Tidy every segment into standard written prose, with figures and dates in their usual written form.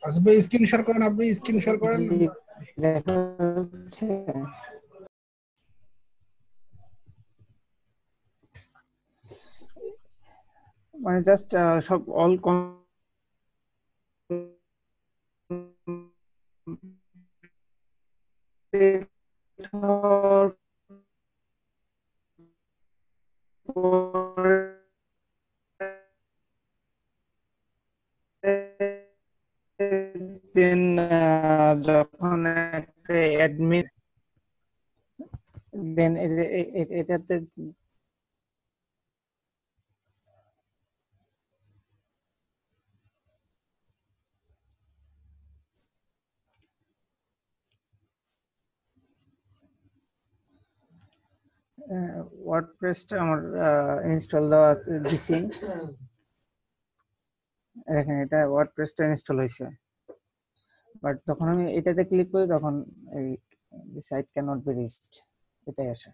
আচ্ছা ভাই screen share করেন, আপনি স্ক্রিন শেয়ার করেন। দেখা যাচ্ছে মানে জাস্ট সব অল দেন যখন একটা অ্যাডমিন দেন এটাতে ওয়ার্ডপ্রেসটা আমার ইনস্টল দেওয়া দিছি। দেখেন এটা ওয়ার্ডপ্রেসটা ইনস্টল হয়েছে, বাট যখন আমি এটাতে ক্লিক করি তখন এই site can not be reached এটাই আসে।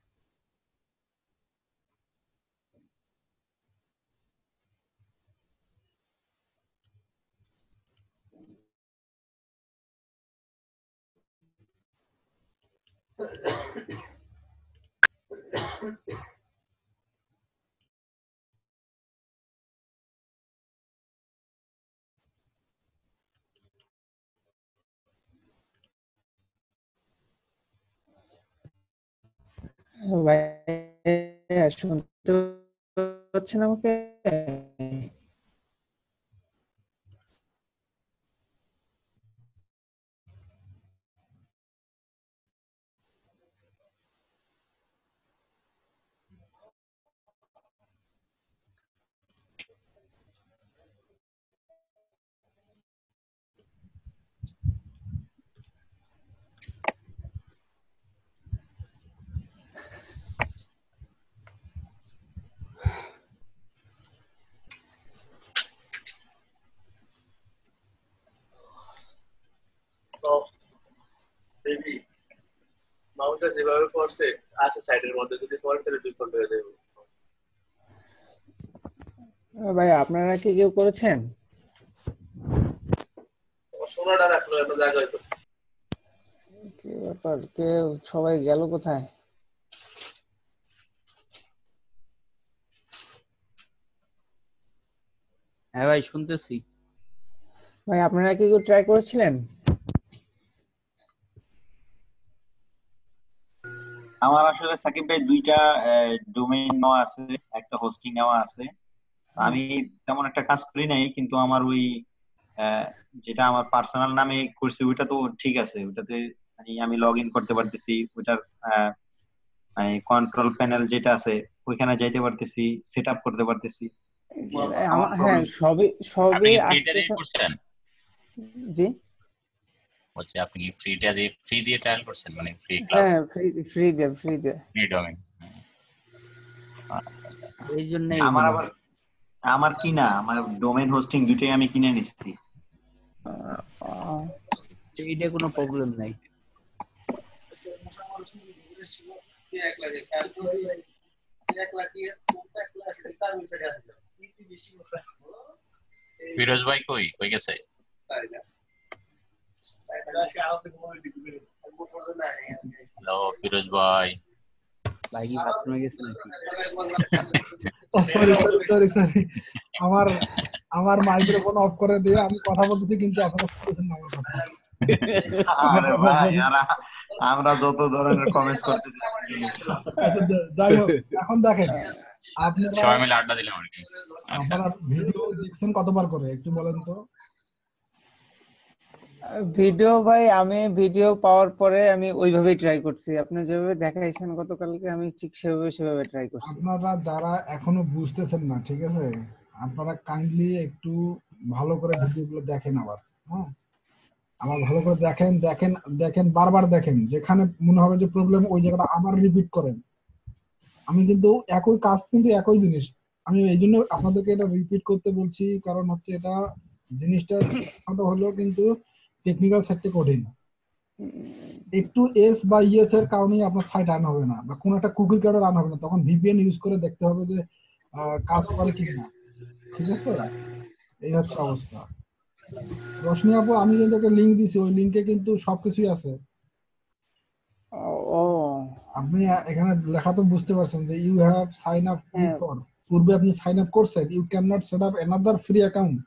ভাই শুনতে পাচ্ছেন আমাকে? মাউসটা যেভাবে পড়ছে আচ্ছা সাইডের মধ্যে যদি পড়ে তাহলে ডিফল্ট হয়ে যাবে। ভাই আপনারা কি কেউ করেছেন? সোনাটা রাখলো এত জায়গায় তো। কি ব্যাপার, কে সবাই গেল কোথায়? হ্যাঁ ভাই শুনতেছি। ভাই আপনারা কি কেউ ট্রাই করেছিলেন? আমার আসলে সাকিব ভাই দুইটা ডোমেইন নেওয়া আছে, একটা হোস্টিং নেওয়া আছে। আমি তেমন একটা কাজ করি নাই, কিন্তু আমার ওই আহ, যেটা আমার পার্সোনাল নামে করছি ওইটা তো ঠিক আছে, ওটাতে মানে আমি লগ ইন করতে পারতেছি, ওইটার মানে কন্ট্রোল প্যানেল যেটা আছে ওইখানে যাইতে পারতেছি, সেট আপ করতে পারতেছি। আমার হ্যাঁ প্রবলেম। সবই আপনি সবই কি ফ্রিটা দিয়ে আসতেছে। করছেন? জি বলছি আপনি কি ফ্রিটা দিয়ে ফ্রি দিয়ে ট্রায়াল করছেন, মানে ফ্রি ক্লাউড হ্যাঁ, ফ্রি দে ফ্রি ডোমেইন? আচ্ছা আচ্ছা। এই জন্যই আমার মনে আবার হয়। আমার কিনা, আমার ডোমেইন হোস্টিং দুইটাই আমি কিনে নিচ্ছি। এইটা কোনো প্রবলেম নাই। ফিরোজ ভাই কই কই গেছে? হ্যালো ফিরোজ ভাই। ভাই কি বাথরুমে গেছে নাকি? ও সরি সরি সরি সরি, আমার আমার মাইক্রোফোন অফ করে দিয়ে আমি কথা বলতেছি, কিন্তু আপনারা শুনতেছেন না আমার কথা। আরে ভাই আমরা যত ধরনের কমেন্টস করতেছি। আচ্ছা, যাই হোক, এখন দেখেন আপনারা সবাই মিলে আড্ডা দিলাম আর কি। আচ্ছা আপনারা ভিডিও দেখছেন কতবার করে একটু বলেন তো? ভিডিও ভাই আমি ভিডিও পাওয়ার পরে আমি ওইভাবেই ট্রাই করছি, আপনি যেভাবে দেখাইছেন গতকালকে আমি ঠিক সেভাবে ট্রাই করছি। আপনারা যারা এখনো বুঝতেছেন না, ঠিক আছে, আপনারা কাইন্ডলি একটু ভালো করে ভিডিওগুলো দেখেন আবার। হ্যাঁ, আবার ভালো করে দেখেন দেখেন দেখেন, বারবার দেখেন, যেখানে মনে হবে যে প্রবলেম ওই জায়গাটা আবার রিপিট করেন। আমি কিন্তু একই কাজ, কিন্তু একই জিনিস, আমি এই জন্য আপনাদেরকে এটা রিপিট করতে বলছি, কারণ হচ্ছে এটা জিনিসটা হলেও কিন্তু টেকনিক্যাল সাইডটা কঠিন। একটু এস বা ইএস এর কারণেই আপনার সাইট রান হবে না, বা কোন একটা কুকির কারণে রান হবে না, তখন ভিপিএন ইউজ করে দেখতে হবে যে কাজ করে কি না। ঠিক আছে, এই হচ্ছে অবস্থা। রোশনি আপু, আমি কিন্তু একটা লিংক দিছি, ওই লিংকে কিন্তু সবকিছুই আছে। ও আপনি এখানে লেখা তো বুঝতে পারছেন যে ইউ হ্যাভ সাইন আপ হ্যাঁ, বিফোর, পূর্বে আপনি সাইন আপ করছেন, you can not set up another free account,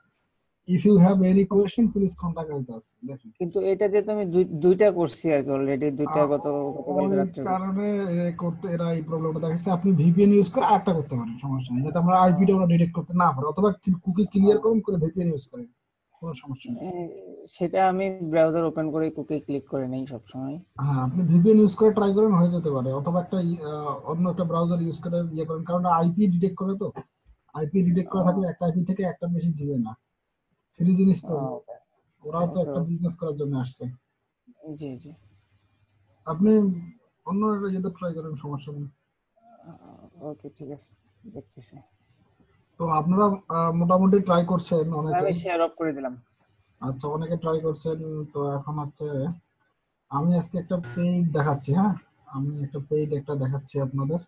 if you have any question please contact with us. দেখেন, কিন্তু এটা দিয়ে তো আমি দুইটা করছি আর কি অলরেডি, দুইটা গতকালকে ওই রাত্রে করছি। কারণে এরা এই প্রবলেমটা দেখাচ্ছে। আপনি ভিপিএন ইউজ করে একটা করতে পারেন, সমস্যা নেই, যাতে আমরা আইপিটা ওরা ডিটেক্ট করতে না পারে, অথবা কুকি ক্লিয়ার করুন করে ভিপিএন ইউজ করেন, কোনো সমস্যা নেই। সেটা আমি ব্রাউজার ওপেন করে কুকি ক্লিক করে নেই সবসময়। হ্যাঁ, আপনি ভিপিএন ইউজ করে ট্রাই করেন, হয়ে যেতে পারে, অথবা একটা অন্য একটা ব্রাউজার ইউজ করে ইয়ে করেন, কারণ আইপি ডিটেক্ট করে তো। আইপি ডিটেক্ট করা থাকলে একটা আইপি থেকে একটা বেশি দিবে না, ফ্রি জিনিস তো, ওরাও তো ওকে, একটা বিজনেস করার জন্য আসছে। জি জি, আপনি অন্য একটা ইয়েতে ট্রাই করেন, সমস্যা নেই। ওকে ঠিক আছে, দেখতেছি। তো আপনারা মোটামুটি ট্রাই করছেন অনেকে। আমি শেয়ার অফ করে দিলাম। আচ্ছা, অনেকে ট্রাই করছেন। তো এখন হচ্ছে আমি আজকে একটা পেইড দেখাচ্ছি, হ্যাঁ, আমি একটা পেইড একটা দেখাচ্ছি আপনাদের।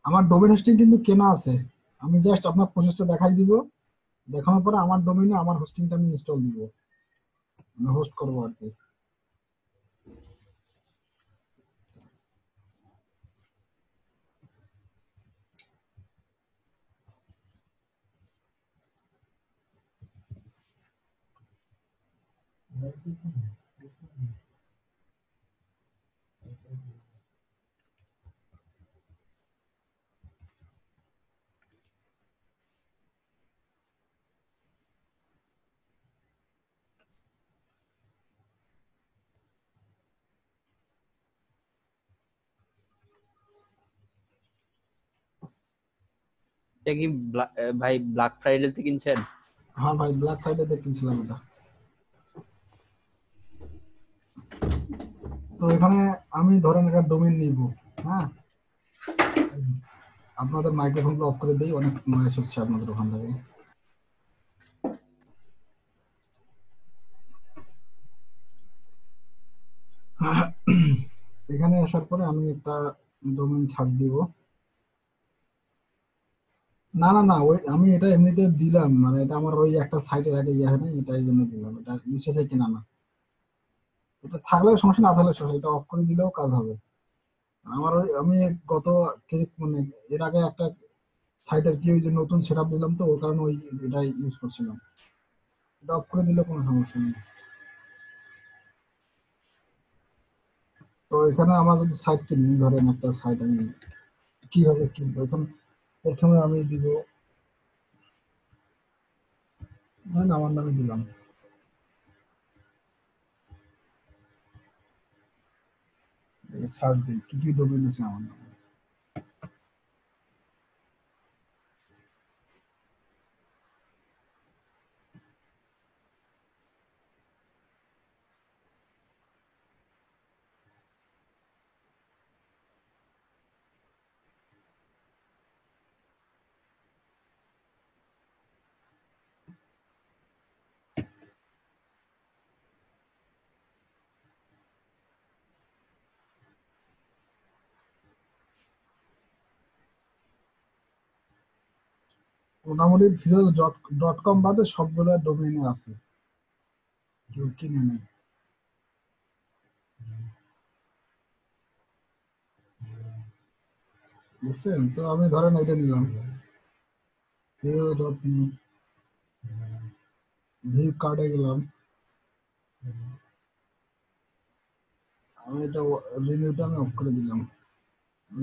আমার ডোমেন হোস্টিং কিন্তু কেনা আছে, আমি জাস্ট আপনার প্রসেসটা দেখাই দিব, দেখানোর পরে আমার ডোমেইনে আমার হোস্টিংটা আমি ইনস্টল দিব, মানে হোস্ট করবো আর কি। এটা কি ভাই ব্ল্যাক ফ্রাইডেতে কিনছেন? হ্যাঁ ভাই, ব্ল্যাক ফ্রাইডে কিনছিলাম এটা। তো এখানে আমি ধরেন একটা ডোমেইন নিব, হ্যাঁ, আপনাদের মাইক্রোফোনগুলো অফ করে দিই, অনেক নয়েজ হচ্ছে আপনাদের ওখান থেকে। এখানে আসার পরে আমি একটা ডোমেইন সার্চ দিব। না না না, ওই আমি এটা এমনিতে দিলাম, মানে এটা আমার ওই একটা সাইটের আগে ইয়ে হয় না, এটা এই জন্য দিলাম, এটা ইউসেজে কেনা না। এটা থাকলেও সমস্যা, না থাকলে সমস্যা, এটা অফ করে দিলেও কাজ হবে। আমার ওই আমি গত মানে এর আগে একটা সাইটের কি ওই যে নতুন সেট আপ দিলাম, তো ওর কারণে ওই এটা ইউজ করছিলাম, এটা অফ করে দিলে কোনো সমস্যা নেই। তো এখানে আমার যদি সাইট কিনি, ধরেন একটা সাইট আমি কিভাবে কিনবো, এখন প্রথমে আমি দিব, ধরেন আমার নামে দিলাম, সার্চ দিই কি কি ডোমেইন আছে আমার নামে। মোটামুটি ফিরোজ ডট কম বাদে সবগুলো ডোমেইনে আছে, কেউ কিনে নেয়, বুঝছেন? তো আমি ধরেন এটা নিলাম, ফিরোজ ডট ভিউ কার্ডে গেলাম, আমি এটা রিনিউটা আমি অফ করে দিলাম।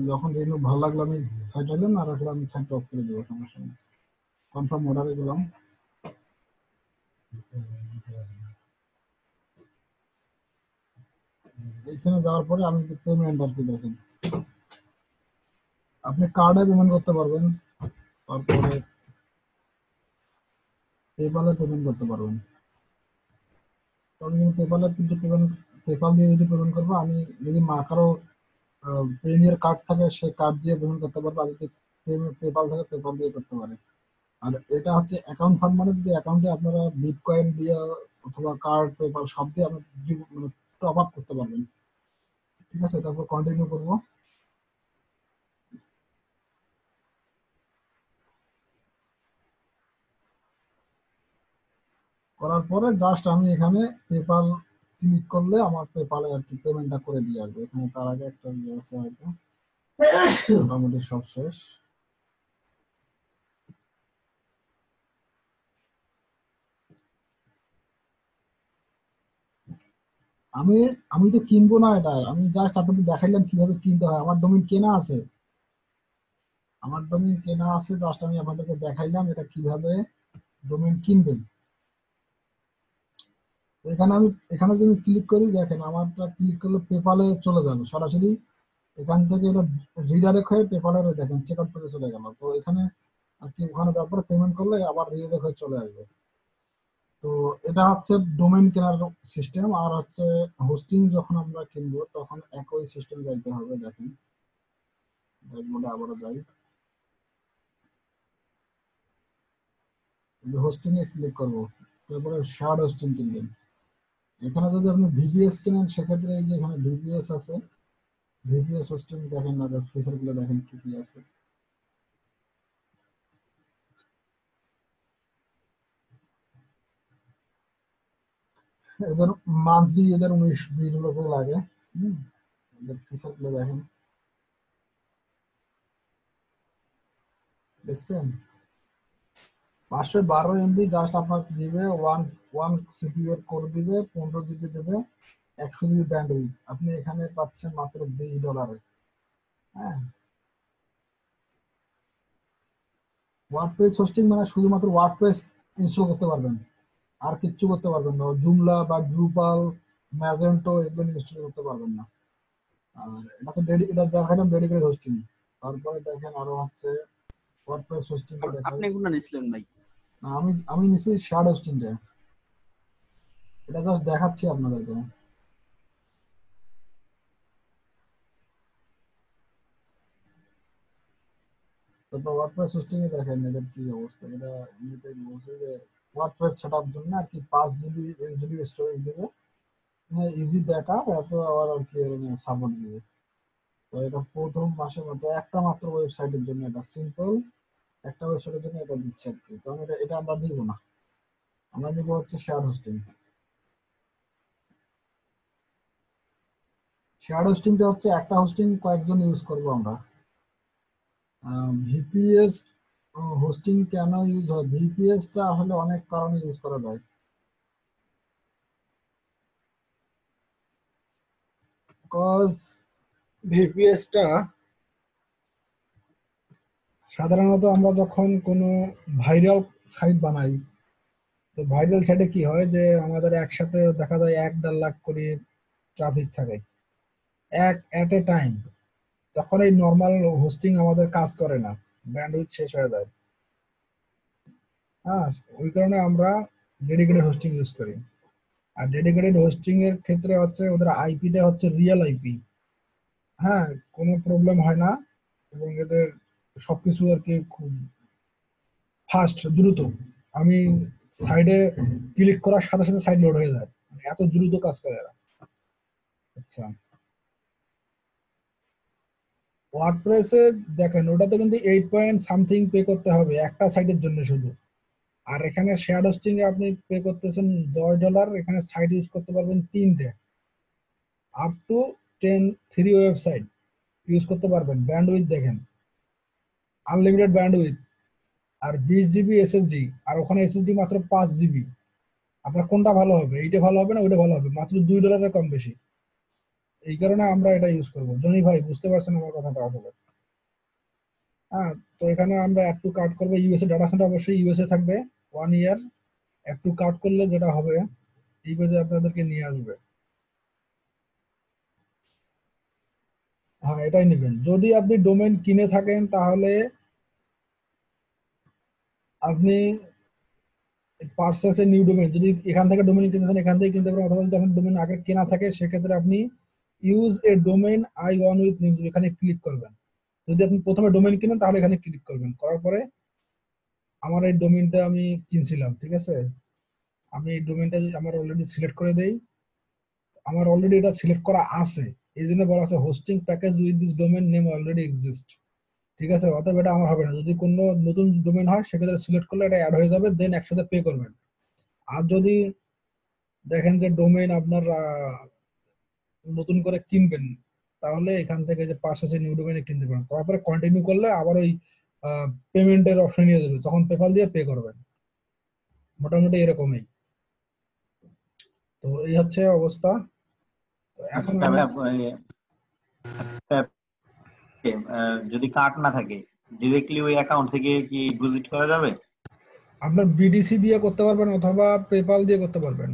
যখন রিনিউ ভালো লাগলো আমি সাইট হলে না রাখলে আমি সাইটটা অফ করে দেবো, সমস্যা নেই। কনফার্ম অর্ডারে গেলাম, এখানে যাওয়ার পরে আমি পেমেন্ট আর কি, দেখেন আপনি কার্ডে পেমেন্ট করতে পারবেন, তারপরে পেপালে পেমেন্ট করতে পারবেন। তো আমি পেপালে কিন্তু পেপাল দিয়ে যদি পেমেন্ট করবো, আমি যদি কারো পেনিয়ার কার্ড থাকে সে কার্ড দিয়ে পেমেন্ট করতে পারবে, আর যদি পেপাল থাকে পেপাল দিয়ে করতে পারে। আর এটা হচ্ছে অ্যাকাউন্ট ফান্ড, মানে যদি অ্যাকাউন্টে আপনারা বিটকয়েন দিয়ে অথবা কার্ড, পেপাল সব দিয়ে আপনি টপ আপ করতে পারবেন। ঠিক আছে, তারপর কন্টিনিউ করবো। করার পরে জাস্ট আমি এখানে পেপাল ক্লিক করলে আমার পেপালে আর কি পেমেন্টটা করে দিয়ে আসবে। এখানে তার আগে একটা আছে হয়তো, মোটামুটি সব শেষ। আমি আমি তো কিনবো না এটা, আমি জাস্ট আপনাকে দেখাইলাম কিভাবে কিনতে হয়। আমার ডোমেইন কেনা আছে, জাস্ট আমি আপনাদেরকে দেখাইলাম এটা কিভাবে ডোমেইন কিনবেন। এখানে যদি আমি ক্লিক করি, দেখেন আমারটা ক্লিক করলে পেপালে চলে যাবে সরাসরি। এখান থেকে এটা রিডাইরেক্ট হয়ে পেপালের দেখেন চেক আউট পেজে চলে গেল। তো এখানে আর কি ওখানে যাওয়ার পরে পেমেন্ট করলে আবার রিডাইরেক্ট হয়ে চলে আসবে। তো এটা হচ্ছে ডোমেইন কেনার সিস্টেম। আর হচ্ছে হোস্টিং যখন আমরা কিনবো তখন একই সিস্টেম যাইতে হবে। দেখেন ড্যাশবোর্ডে আবারও যাই, হোস্টিং এ ক্লিক করবো, তারপরে শেয়ার্ড হোস্টিং কিনবেন। এখানে যদি আপনি ভিপিএস কিনেন সেক্ষেত্রে এই যে এখানে ভিপিএস আছে, ভিপিএস হোস্টিং দেখেন না, ফিচার গুলো দেখেন কি কি আছে। এদের মান্থলি এদের 19-20 করে লাগে। এদের ফিচার গুলো দেখেন, দেখছেন 512 MB জাস্ট আপনার দিবে, ওয়ান সিপিইউ এর কোর দিবে, 15 জিবি দেবে, 100 জিবি ব্যান্ডউইথ। আপনি এখানে পাচ্ছেন মাত্র $20। হ্যাঁ, ওয়ার্ডপ্রেস হোস্টিং মানে শুধুমাত্র ওয়ার্ডপ্রেস ইনস্টল করতে পারবেন, আর কিচ্ছু করতে পারবেন না। জুমলা বা ড্রুপাল, ম্যাজেন্টো এগুলো ইনস্টল করতে পারবেন না। আর এটা হচ্ছে এটা দেখালাম ডেডিকেটেড হোস্টিং। তারপরে দেখেন আরো হচ্ছে ওয়ার্ডপ্রেস হোস্টিং দেখাই। আপনি কোনটা নিছিলেন ভাই? না, আমি নিছি শেয়ার্ড হোস্টিংটা, এটা জাস্ট দেখাচ্ছি আপনাদেরকে। তারপর ওয়ার্ডপ্রেস হোস্টিং এ দেখেন এদের কি অবস্থা। এটা এমনিতে বলছে যে ওয়ার্ডপ্রেস সেটআপ জন্য আর কি 5 জিবি স্টোরেজ দেবে, ইজি ব্যাকআপ, এত আবার আর কি সাপোর্ট দিবে। তো এটা প্রথম মাসের মধ্যে একটা মাত্র ওয়েবসাইটের জন্য, এটা সিম্পল একটা ওয়েবসাইটের জন্য এটা দিচ্ছে আর কি। তো আমি এটা আমরা নিব না, আমরা নিব হচ্ছে শেয়ার হোস্টিং। শেয়ার হোস্টিংটা হচ্ছে একটা হোস্টিং কয়েকজন ইউজ করব আমরা। ভিপিএস হোস্টিং কেন ইউজ হয়? ভিপিএসটা আসলে অনেক কারণে ইউজ করা যায়। বিকজ ভিপিএসটা সাধারণত আমরা যখন কোনো ভাইরাল সাইট বানাই, তো ভাইরাল সাইটে কি হয় যে আমাদের একসাথে দেখা যায় 1-1.5 লাখ করে ট্রাফিক থাকে এট এ টাইম। তখন এই নর্মাল হোস্টিং আমাদের কাজ করে না, ব্যান্ডউইথ শেষ হয়ে যায়। হ্যাঁ, ওই কারণে আমরা ডেডিকেটেড হোস্টিং ইউজ করি। আর ডেডিকেটেড হোস্টিং এর ক্ষেত্রে হচ্ছে ওদের আইপিটা হচ্ছে রিয়েল আইপি। হ্যাঁ, কোনো প্রবলেম হয় না, এবং এদের সবকিছু আর কি খুব ফাস্ট, দ্রুত। আমি সাইডে ক্লিক করার সাথে সাথে সাইড লোড হয়ে যায়, এত দ্রুত কাজ করে এরা। আচ্ছা, ওয়ার্ডপ্রেসে দেখেন ওটাতে কিন্তু 8 পয়েন্ট সামথিং পে করতে হবে একটা সাইটের জন্য শুধু। আর এখানে শেয়ার হোস্টিং এ আপনি পে করতেছেন $10, এখানে সাইট ইউজ করতে পারবেন 3টে, আপ টু 3 ওয়েবসাইট ইউজ করতে পারবেন। ব্যান্ডউইথ দেখেন আনলিমিটেড ব্যান্ডউইথ, আর 20 জিবি এসএসডি, আর ওখানে এসএসডি মাত্র 5 জিবি। আপনার কোনটা ভালো হবে? এইটা ভালো হবে না ওইটা ভালো হবে? মাত্র $2 কম বেশি। এই কারণে আমরা এটা ইউজ করবো। জনি ভাই বুঝতে পারছেন আমার কথাটা আসলে? হ্যাঁ, তো এখানে আমরা অ্যাড টু কার্ট করবো। ইউএসএ ডাটা সেন্টার অবশ্যই ইউএসএ থাকবে 1 ইয়ার। অ্যাড টু কার্ট করলে যেটা হবে এই পেজে আপনাদেরকে নিয়ে আসবে। হ্যাঁ, এটাই নেবেন। যদি আপনি ডোমেইন কিনে থাকেন তাহলে আপনি পারচেস এ নিউ ডোমেইন, যদি এখান থেকে ডোমেইন কিনতেছেন এখান থেকে কিনতে পারেন, অথবা যদি আপনার ডোমেইন আগে কেনা থাকে সেক্ষেত্রে আপনি use a domain I one with news এখানে ক্লিক করবেন। যদি আপনি প্রথমে ডোমেইন কিনেন তাহলে এখানে ক্লিক করবেন, করার পরে আমার এই ডোমেইনটা আমি কিনছিলাম, ঠিক আছে, আমি এই ডোমেইনটা আমার অলরেডি সিলেক্ট করে দেই, আমার অলরেডি এটা সিলেক্ট করা আছে, এই জন্য বলা আছে hosting package with this domain name already exist. ঠিক আছে, অতএব এটা আমার হবে না। যদি কোনো নতুন ডোমেইন হয় সেক্ষেত্রে সিলেক্ট করলে এটা অ্যাড হয়ে যাবে, দেন একসাথে পে করবেন। আর যদি দেখেন যে ডোমেইন আপনার নতুন করে কিনবেন, তাহলে এখান থেকে যে পারচেজ নিউ ডোমেইনে কিনতে পারেন। তারপরে কন্টিনিউ করলে আবার ওই পেমেন্টের অপশন নিয়ে যাবে, তখন পেপাল দিয়ে পে করবেন। মোটামুটি এরকমই। তো এই হচ্ছে অবস্থা। তো এখন আচ্ছা আমি যদি কার্ড না থাকে ডিরেক্টলি ওই অ্যাকাউন্ট থেকে কি ডিপোজিট করা যাবে? আপনার বিডিসি দিয়ে করতে পারবেন অথবা পেপাল দিয়ে করতে পারবেন।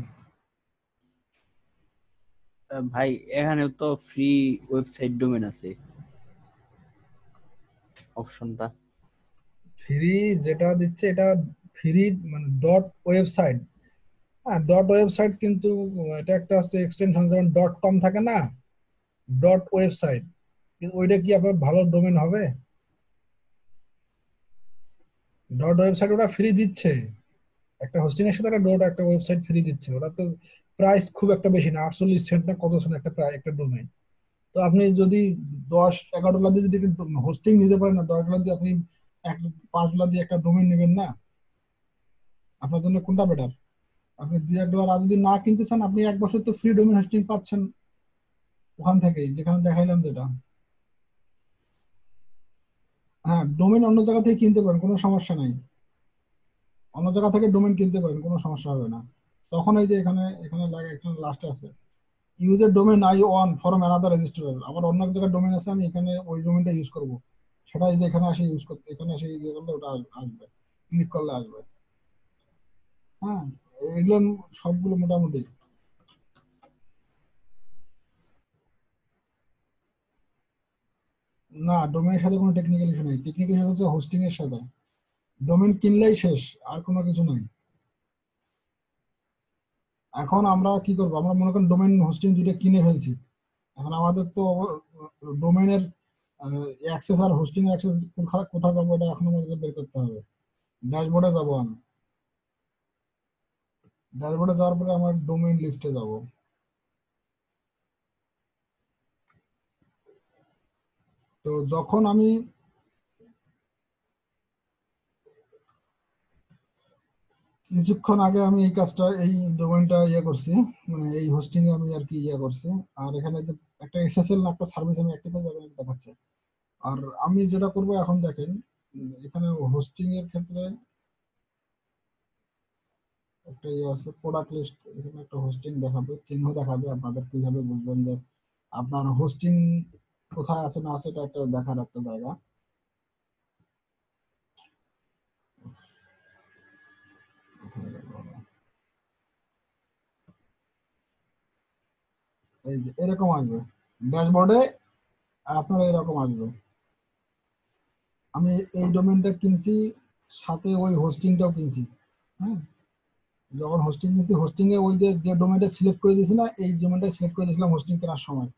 ভাই এখানে তো ফ্রি ওয়েবসাইট ডোমেন আছে অপশনটা। ফ্রি যেটা দিচ্ছে এটা ফ্রি মানে ডট ওয়েবসাইট। হ্যাঁ, ডট ওয়েবসাইট, কিন্তু এটা একটা হচ্ছে এক্সটেনশন, যেমন ডট কম থাকে না, ডট ওয়েবসাইট, কিন্তু ওইটা কি আপনার ভালো ডোমেন হবে? ডট ওয়েবসাইট ওটা ফ্রি দিচ্ছে, একটা হোস্টিং এর সাথে একটা ওয়েবসাইট ফ্রি দিচ্ছে। ওটা তো প্রাইস খুব একটা বেশি না, 48 সেন্ট না কত সেন্ট একটা প্রায় একটা ডোমেইন। তো আপনি যদি $10-11 দিয়ে যদি হোস্টিং নিতে পারেন না, $10 দিয়ে আপনি $5 দিয়ে একটা ডোমেইন নেবেন না, আপনার জন্য কোনটা বেটার? আপনি $2 আর যদি না কিনতে চান, আপনি 1 বছর তো ফ্রি ডোমেইন হোস্টিং পাচ্ছেন ওখান থেকেই, যেখানে দেখাইলাম যেটা। হ্যাঁ, ডোমেইন অন্য জায়গা থেকে কিনতে পারেন, কোনো সমস্যা নাই। অন্য জায়গা থেকে ডোমেইন কিনতে পারেন, কোনো সমস্যা হবে না। তখন এই যে এখানে এখানে লাগে, এখানে লাস্টে আছে ইউজের domain I one form another registrar. আমার অন্য এক জায়গায় ডোমেইন আছে, আমি এখানে ওই ডোমেইনটা ইউজ করব, সেটা এই যে এখানে আসে ইউজ করতে, এখানে এসে ইয়ে করলে ওটা আসবে, ক্লিক করলে আসবে। হ্যাঁ, এগুলো সবগুলো মোটামুটি। না, ডোমেইনের সাথে কোনো টেকনিক্যাল ইস্যু নেই, টেকনিক্যাল ইস্যু হচ্ছে হোস্টিং এর সাথে। ডোমেইন কিনলেই শেষ, আর কোনো কিছু নাই। এখন আমরা কি করবো, আমরা মনে করেন ডোমেইন হোস্টিং দুটো কিনে ফেলছি, এখন আমাদের তো ডোমেইনের অ্যাক্সেস আর হোস্টিং অ্যাক্সেস কোথায় পাবো, এটা এখন আমাদের বের করতে হবে। ড্যাশবোর্ডে যাবো আমি, ড্যাশবোর্ডে যাওয়ার পরে আমার ডোমেইন লিস্টে যাব। তো যখন আমি কিছুক্ষণ আগে আমি এই কাজটা, এই ডোমেইনটা ইয়ে করছি, মানে এই হোস্টিং এ আমি আর কি ইয়ে করছি। আর এখানে যে একটা এসএসএল না একটা সার্ভিস আমি অ্যাক্টিভ হয়ে যাবে দেখাচ্ছে। আর আমি যেটা করব এখন দেখেন, এখানে হোস্টিং এর ক্ষেত্রে একটা ইয়ে আছে প্রোডাক্ট লিস্ট, এখানে একটা হোস্টিং দেখাবে, চিহ্ন দেখাবে, আপনাদের কিভাবে বুঝবেন যে আপনার হোস্টিং কোথায় আছে না আছে, এটা একটা দেখার একটা জায়গা। এই যে এরকম আসবে ড্যাশবোর্ডে, আপনার এরকম আসবে। আমি এই ডোমেইনটা কিনছি, সাথে ওই হোস্টিংটাও কিনছি। হ্যাঁ, যখন হোস্টিং কিনছি, হোস্টিং এ ওই যে যে ডোমেইনটা সিলেক্ট করে দিয়েছি না, এই ডোমেইনটা সিলেক্ট করে দিয়েছিলাম হোস্টিং কেনার সময়,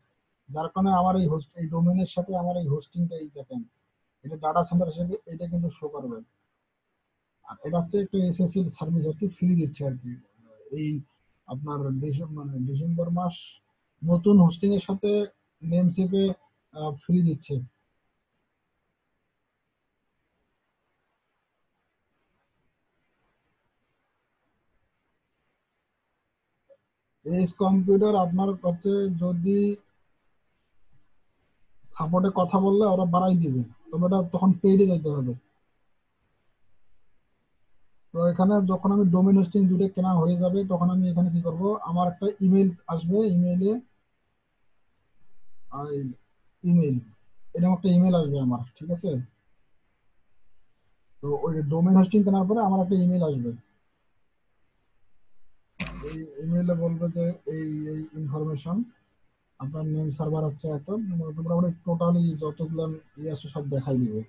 যার কারণে আমার এই এই ডোমেইনের সাথে আমার এই হোস্টিংটা, এই দেখেন এটা ডাটা সেন্টার হিসেবে এটা কিন্তু শো করবে। আর এটা হচ্ছে একটা এসএসএল সার্ভিস আর কি, ফ্রি দিচ্ছে আর কি। এই আপনার ডিসেম্বর মাস নতুন হোস্টিং এর সাথে নেমসেপে ফ্রি দিচ্ছে। এস কম্পিউটার আপনার কাছে যদি সাপোর্টে কথা বললে ওরা বাড়াই দিবে, তবে এটা তখন পেইডে যেতে হবে। তো এখানে যখন আমি ডোমেইন হোস্টিং দুটো কেনা হয়ে যাবে, তখন আমি এখানে কি করব, আমার একটা ইমেল আসবে, ইমেইলে ইমেল, এরকম একটা ইমেল আসবে আমার, ঠিক আছে? তো ওই ডোমেইন হোস্টিং কেনার পরে আমার একটা ইমেল আসবে, এই ইমেইলে বলবে যে এই এই ইনফরমেশন, আপনার নেম সার্ভার হচ্ছে এত, মোটামুটি টোটালি যতগুলো ইয়ে আছে সব দেখাই দিবে।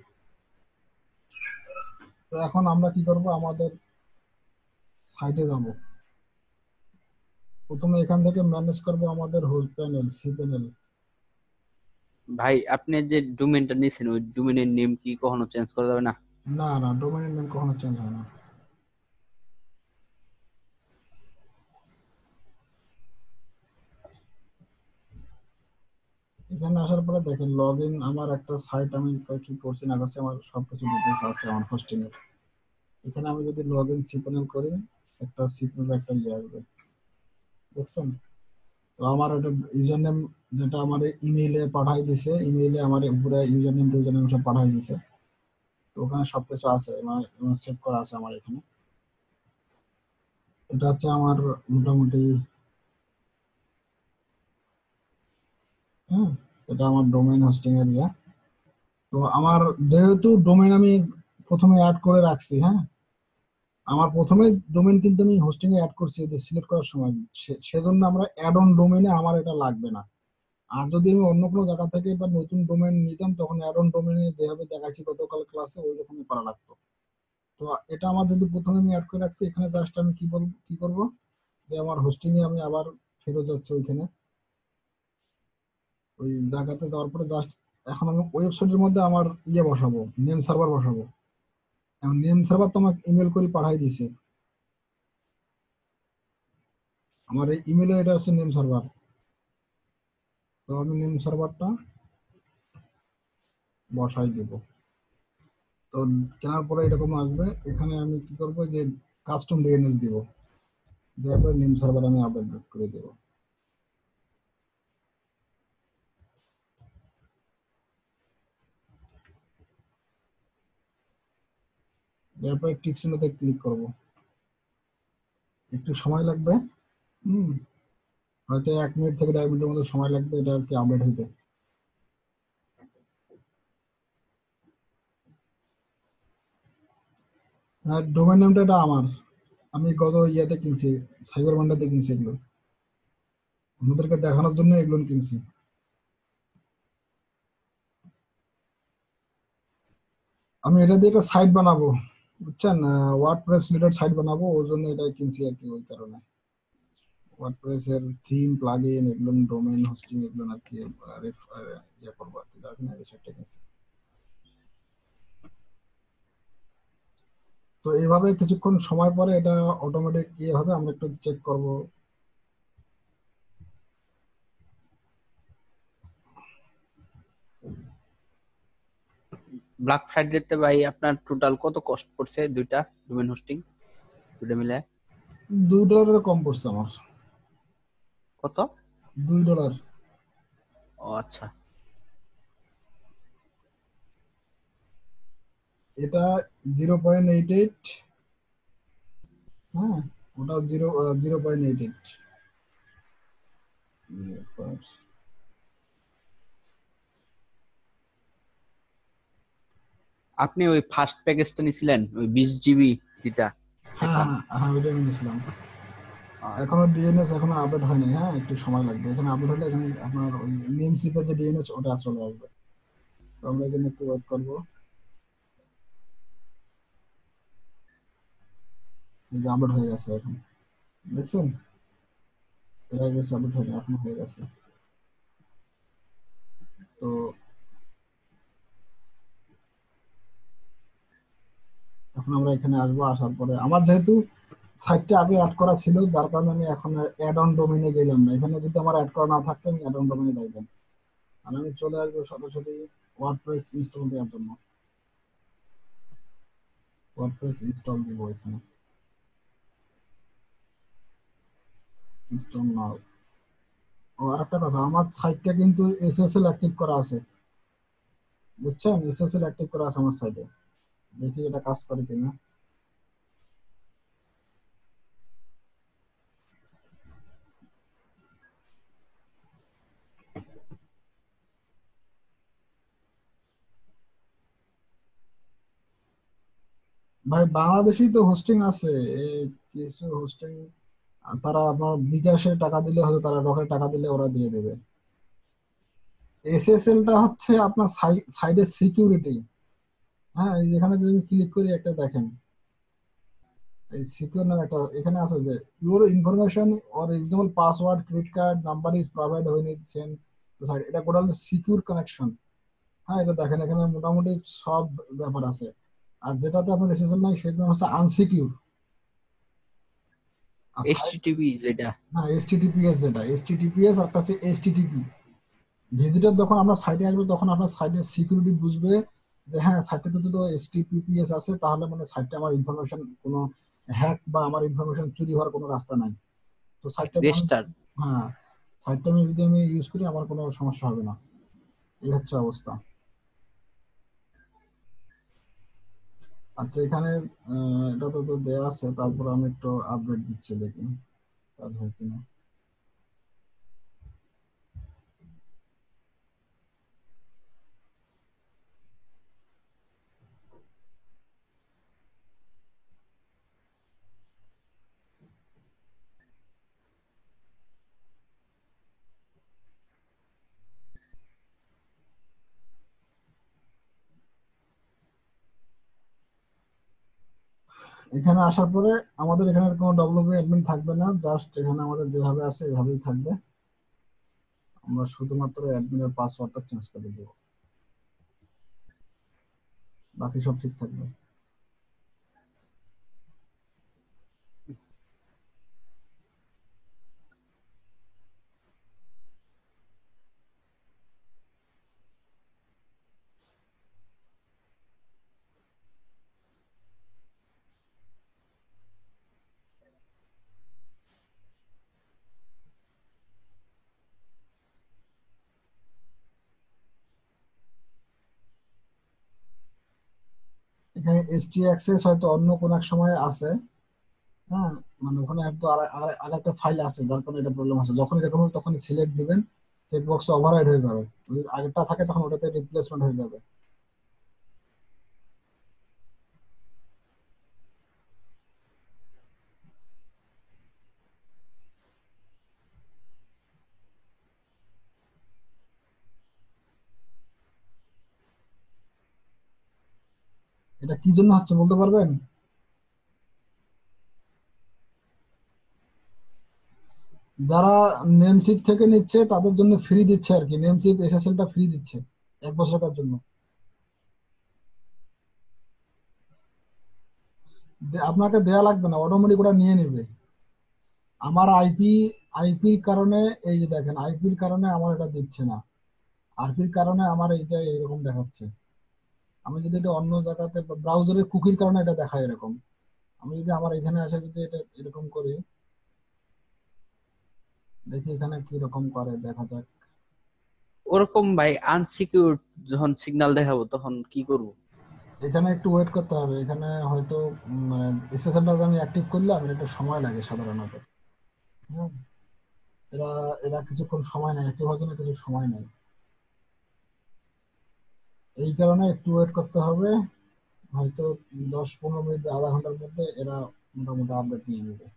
তো এখন আমরা কি করব, আমাদের সাইটে যাব, প্রথমে এখান থেকে ম্যানেজ করব আমাদের হোস্ট প্যানেল, সি প্যানেল। ভাই আপনি যে ডোমেইনটা নিছেন ওই ডোমেইনের নেম কি কখনো চেঞ্জ করা যাবে না? না না, ডোমেইনের নেম কখনো চেঞ্জ হয় না। এখানে আসার পরে দেখেন লগইন, আমার একটা সাইট আমি কি করছি না করছি আমার সবকিছু ডিটেইলস আছে আমার হোস্টিং এর। এখানে আমি যদি লগইন cPanel করি, একটা cPanel একটা ইয়ে আসবে, দেখছেন? তো আমার একটা ইউজার নেম যেটা আমার ইমেইলে পাঠাই দিছে, ইমেইলে আমার উপরে ইউজার নেম সব পাঠাই দিছে। তো ওখানে সবকিছু আছে, আমার সেভ করা আছে আমার এখানে। এটা হচ্ছে আমার মোটামুটি, হ্যাঁ, এটা আমার ডোমেইন হোস্টিং এর ইয়া। তো আমার যেহেতু ডোমেইন আমি প্রথমে অ্যাড করে রাখছি, হ্যাঁ, আমার প্রথমে ডোমেইন কিন্তু আমি হোস্টিং এ অ্যাড করছি সিলেক্ট করার সময়, সেজন্য আমরা অ্যাড অন ডোমেইনে আমার এটা লাগবে না। আর যদি আমি অন্য কোনো জায়গা থেকে বা নতুন ডোমেইন নিতাম তখন অ্যাড অন ডোমেইনে যেভাবে দেখাচ্ছি গতকাল ক্লাসে ওই রকমই করা লাগতো। তো এটা আমার যদি প্রথমে আমি অ্যাড করে রাখছি, এখানে জাস্ট আমি কি করব যে আমার হোস্টিং এ আমি আবার ফেরত যাচ্ছি ওইখানে, ওই জায়গাতে যাওয়ার পরে জাস্ট এখন আমি ওয়েবসাইটের মধ্যে আমার ইয়ে বসাবো, নেম সার্ভার বসাবো। এখন নেম সার্ভার তো আমাকে ইমেল করে পাঠাই দিছে, আমার এই ইমেলে এটা হচ্ছে নেম সার্ভার। তো আমি নেম সার্ভারটা বসাই দেব। তো কেনার পরে এরকম আসবে, এখানে আমি কি করব যে কাস্টম ডিএনএস দিব, দেওয়ার পরে নেম সার্ভার আমি আপডেট করে দেব। এরপরে টিক চিহ্নতে ক্লিক করব, একটু সময় লাগবে, হয়তো 1 মিনিট থেকে 1.5 মিনিটের মতো সময় লাগবে এটা আর কি আপডেট হইতে। আর ডোমেইন নেমটা এটা আমার, আমি গত ইয়াতে কিনছি, সাইবার মান্ডাতে কিনছি এগুলো, আপনাদেরকে দেখানোর জন্য এগুলো কিনছি। আমি এটা দিয়ে একটা সাইট বানাবো, বুঝছেন, ওয়ার্ডপ্রেস রিলেটেড সাইট বানাবো, ওই জন্য এটা কিনছি আর কি, ওই কারণে। ওয়ার্ডপ্রেস এর থিম প্লাগইন এগুলো ডোমেইন হোস্টিং এগুলো আর কি ইয়ে করবো আর কি, যার জন্য এই সাইটটা কিনছি। তো এইভাবে কিছুক্ষণ সময় পরে এটা অটোমেটিক ইয়ে হবে, আমরা একটু চেক করব। ব্ল্যাক ফ্রাইডেতে ভাই আপনার টোটাল কত কস্ট পড়ছে দুইটা ডোমেইন হোস্টিং দুইটা মিলে? $2 কম পড়ছে আমার। কত? $2। ও আচ্ছা। এটা 0.88, হ্যাঁ, ওটা 0.88। আপনি ওই ফার্স্ট প্যাকেজটা নিছিলেন ওই 20 জিবি যেটা? হ্যাঁ হ্যাঁ ওইটা নিয়েছিলাম। এখনো ডিএনএস এখনো আপডেট হয়নি, হ্যাঁ, একটু সময় লাগবে। এখানে আপডেট হলে এখানে আপনার ওই নেম সিপের যে ডিএনএস ওটা চলে আসবে। তো আমরা এখানে একটু ওয়েট করবো। এই যে আপডেট হয়ে গেছে এখন, দেখছেন? এর আগে আপডেট হয়নি, এখন হয়ে গেছে। তো এখন আমরা এখানে আসবো, আসার পরে আমার যেহেতু সাইটটা আগে অ্যাড করা ছিল যার কারণে আমি এখন অ্যাড অন ডোমেইনে গেলাম না। এখানে যদি আমার অ্যাড করা না থাকতো আমি অ্যাড অন ডোমেইনে যাইতাম, আর আমি চলে আসবো সরাসরি ওয়ার্ডপ্রেস ইনস্টল দেওয়ার জন্য। ওয়ার্ডপ্রেস ইনস্টল দিব, এখানে ইনস্টল নাও। ও আরেকটা কথা, আমার সাইটটা কিন্তু এসএসএল অ্যাক্টিভ করা আছে, বুঝছেন? এসএসএল অ্যাক্টিভ করা আছে আমার সাইটে, দেখি এটা কাজ করে কিনা। ভাই বাংলাদেশেই তো হোস্টিং আছে, এই কিছু হোস্টিং তারা আপনার বিকাশে টাকা দিলে হয়তো, তারা রকেট টাকা দিলে ওরা দিয়ে দেবে। এসএসএলটা হচ্ছে আপনার সাইডের সিকিউরিটি, হ্যাঁ, এই এখানে যদি আমি ক্লিক করি একটা দেখেন এই সিকিউর নামে একটা এখানে আছে যে your information or example password credit card number is provide when it send to site, এটা কোডাল সিকিউর কানেকশন। হ্যাঁ, এটা দেখেন এখানে মোটামুটি সব ব্যাপার আছে। আর যেটাতে আপনার এসএসএল নাই সেটা হচ্ছে আনসিকিউর। এইচটিটিপি যেটা, হ্যাঁ, এসটিটিপিএস, যেটা এসটিটিপিএস আর হচ্ছে এসটিটিপি, ভিজিটর যখন আমরা সাইটে আসবে তখন আপনার সাইটের সিকিউরিটি বুঝবে যে হ্যাঁ সাইটটাতে তো HTTPS আছে, তাহলে মানে সাইটটা আমার ইনফরমেশন কোনো হ্যাক বা আমার ইনফরমেশন চুরি হওয়ার কোনো রাস্তা নাই। তো সাইটটা যখন, রেজিস্টার। হ্যাঁ সাইটটা আমি যদি আমি ইউজ করি আমার কোনো সমস্যা হবে না। এই হচ্ছে অবস্থা। আচ্ছা এখানে এটা তো দেয়া আছে, তারপর আমি একটু আপডেট দিচ্ছি, দেখি কাজ হয় কিনা। এখানে আসার পরে আমাদের এখানে কোনো ডব্লিউপি অ্যাডমিন থাকবে না, জাস্ট এখানে আমাদের যেভাবে আছে এভাবেই থাকবে। আমরা শুধুমাত্র অ্যাডমিনের পাসওয়ার্ডটা চেঞ্জ করে দেবো, বাকি সব ঠিক থাকবে। এখানে ST অ্যাক্সেস হয়তো অন্য কোনো এক সময় আছে, হ্যাঁ মানে ওখানে হয়তো আর একটা ফাইল আছে যার কারণে এটা প্রবলেম আছে। যখন এরকম হবে তখন সিলেক্ট দিবেন, চেকবক্স ওভাররাইড হয়ে যাবে। যদি আগেরটা থাকে তখন ওটাতে রিপ্লেসমেন্ট হয়ে যাবে। এটা কি জন্য হচ্ছে বলতে পারবেন? যারা নেমসিপ থেকে নিচ্ছে তাদের জন্য ফ্রি দিচ্ছে আর কি, নেমসিপ SSL টা ফ্রি দিচ্ছে 1 বছরের জন্য। আপনাকে দেয়া লাগবে না, অটোমেটিক ওটা নিয়ে নেবে। আমার আইপির কারণে, এই যে দেখেন আইপির কারণে আমার এটা দিচ্ছে না, আরপির কারণে আমার এইটা এরকম দেখাচ্ছে। আমি যদি এটা অন্য জায়গাতে ব্রাউজারের কুকির কারণে এটা দেখায় এরকম। আমি যদি আমার এখানে এসে যদি এটা এরকম করি, দেখি এখানে কি রকম করে দেখা যাক। ওরকম ভাই আনসিকিউর যখন সিগন্যাল দেখাবো তখন কি করব? এখানে একটু ওয়েট করতে হবে, এখানে হয়তো মানে SSL-টা আমি অ্যাক্টিভ করলে আমার একটু সময় লাগে সাধারণত। হ্যাঁ, এরা এরা কিছুক্ষণ সময় নেয়, অ্যাক্টিভ হওয়ার জন্য কিছু সময় নেয়, এই কারণে একটু ওয়েট করতে হবে। হয়তো 10-15 মিনিট বা আধা ঘন্টার মধ্যে এরা মোটামুটি আপডেট নিয়ে নেবে।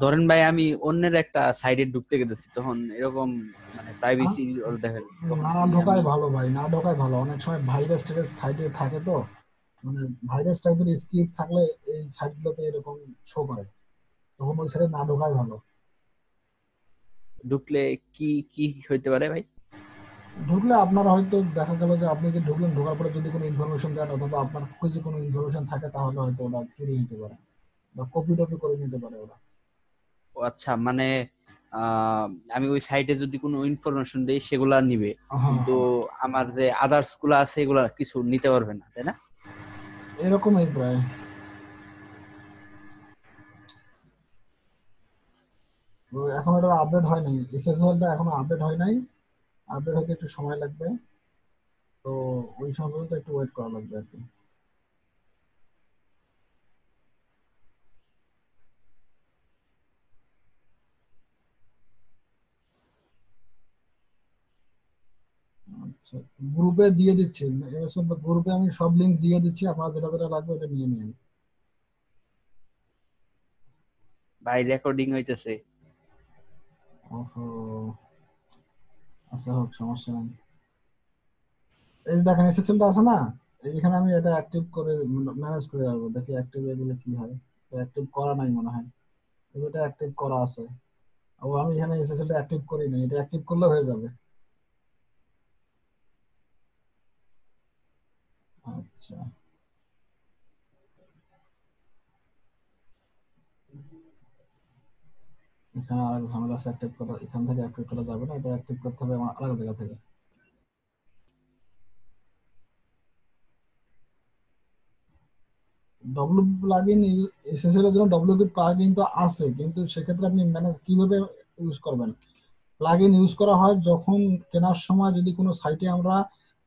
ধরেন ভাই আমি অন্যের একটা সাইডে ঢুকতে গেছি, তখন এরকম মানে আহ, প্রাইভেসি দেখেন, তখন না কি আমি? ঢোকাই ভালো ভাই, না ঢোকাই ভালো। অনেক সময় ভাইরাস টাইরাস সাইটে থাকে তো, মানে ভাইরাস টাইপের স্ক্রিপ্ট থাকলে এই সাইটগুলোতে এরকম শো করে, তখন ওই সাইটে না ঢোকাই ভালো। ঢুকলে কি কি হইতে পারে ভাই? ঢুকলে আপনার হয়তো দেখা গেল যে আপনি যে ঢুকলেন, ঢোকার পরে যদি কোনো ইনফরমেশন দেন অথবা আপনার কুইজে কোনো ইনফরমেশন থাকে তাহলে হয়তো ওটা চুরি হতে পারে বা কপি টপি করে নিতে পারে ওরা। ও আচ্ছা, মানে আহ আমি ওই সাইটে যদি কোনো ইনফরমেশন দেই সেগুলা নিবে, হ্যাঁ কিন্তু হ্যাঁ, আমার যে আদার্স গুলা আছে এগুলা কিছু নিতে পারবে না, তাই না? এরকমই প্রায়। তো এখন এটা আপডেট হয় নাই, SSL-টা এখনো আপডেট হয় নাই, আপডেট হতে একটু সময় লাগবে। তো ওই সময় পর্যন্ত একটু ওয়েট করা লাগবে আর কি। আচ্ছা, গ্রুপে দিয়ে দিচ্ছি, এসব গ্রুপে আমি সব লিংক দিয়ে দিচ্ছি, আপনারা যেটা যেটা লাগবে এটা নিয়ে নিন। ভাই রেকর্ডিং হইতেছে। ওহো, আচ্ছা হোক, সমস্যা নাই। এই যে দেখেন SSL-টা আছে না, এখানে আমি এটা অ্যাক্টিভ করে ম্যানেজ করে যাবো, দেখি অ্যাক্টিভ হয়ে গেলে কি হয়। অ্যাক্টিভ করা নাই মনে হয়, এই যে এটা অ্যাক্টিভ করা আছে। ও আমি এখানে SSL-টা অ্যাক্টিভ করি নাই, এটা অ্যাক্টিভ করলে হয়ে যাবে। আচ্ছা, এখানে আরেক ঝামেলা আছে, অ্যাক্টিভ করা, এখান থেকে অ্যাক্টিভ করা যাবে না, এটা অ্যাক্টিভ করতে হবে আমার আরেক জায়গা থেকে। ডব্লু প্লাগইন এসএসএল এর জন্য ডব্লু প্লাগইন তো আছে, কিন্তু সেক্ষেত্রে আপনি ম্যানেজ কিভাবে ইউজ করবেন? প্লাগইন ইউজ করা হয় যখন কেনার সময় যদি কোনো সাইটে আমরা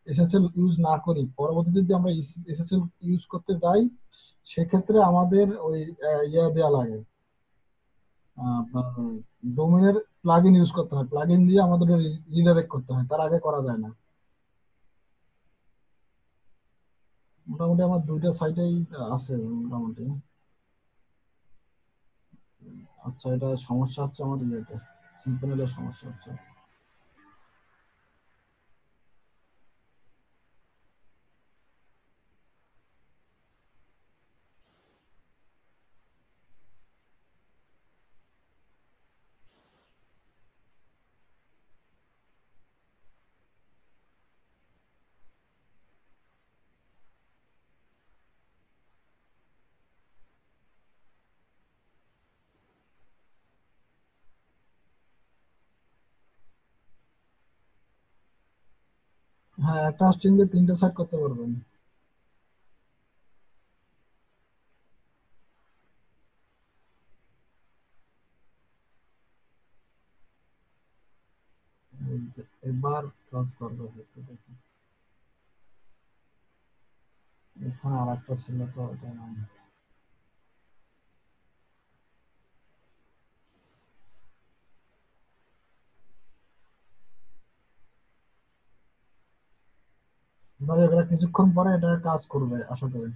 এসএসএল ইউজ না করি, পরবর্তীতে যদি আমরা এসএসএল ইউজ করতে যাই, সেক্ষেত্রে আমাদের ওই ইয়ে দেওয়া লাগে, ডোমেনের প্লাগইন ইউজ করতে হয়, প্লাগইন দিয়ে আমাদের রিডাইরেক্ট করতে হয়, তার আগে করা যায় না। মোটামুটি আমার দুইটা সাইটেই আছে মোটামুটি। আচ্ছা, এটা সমস্যা হচ্ছে আমার ইয়েতে, সিম্পলের সমস্যা হচ্ছে। হ্যাঁ, একটা স্ট্রিং দিয়ে তিনটা সাইট করতে পারবেন। এই যে এবার কাজ করবে, দেখতে দেখুন। এখানে আর একটা ছিল তো, এটা নাম যাই হোক, এটা কিছুক্ষণ পরে এটা কাজ করবে আশা করি।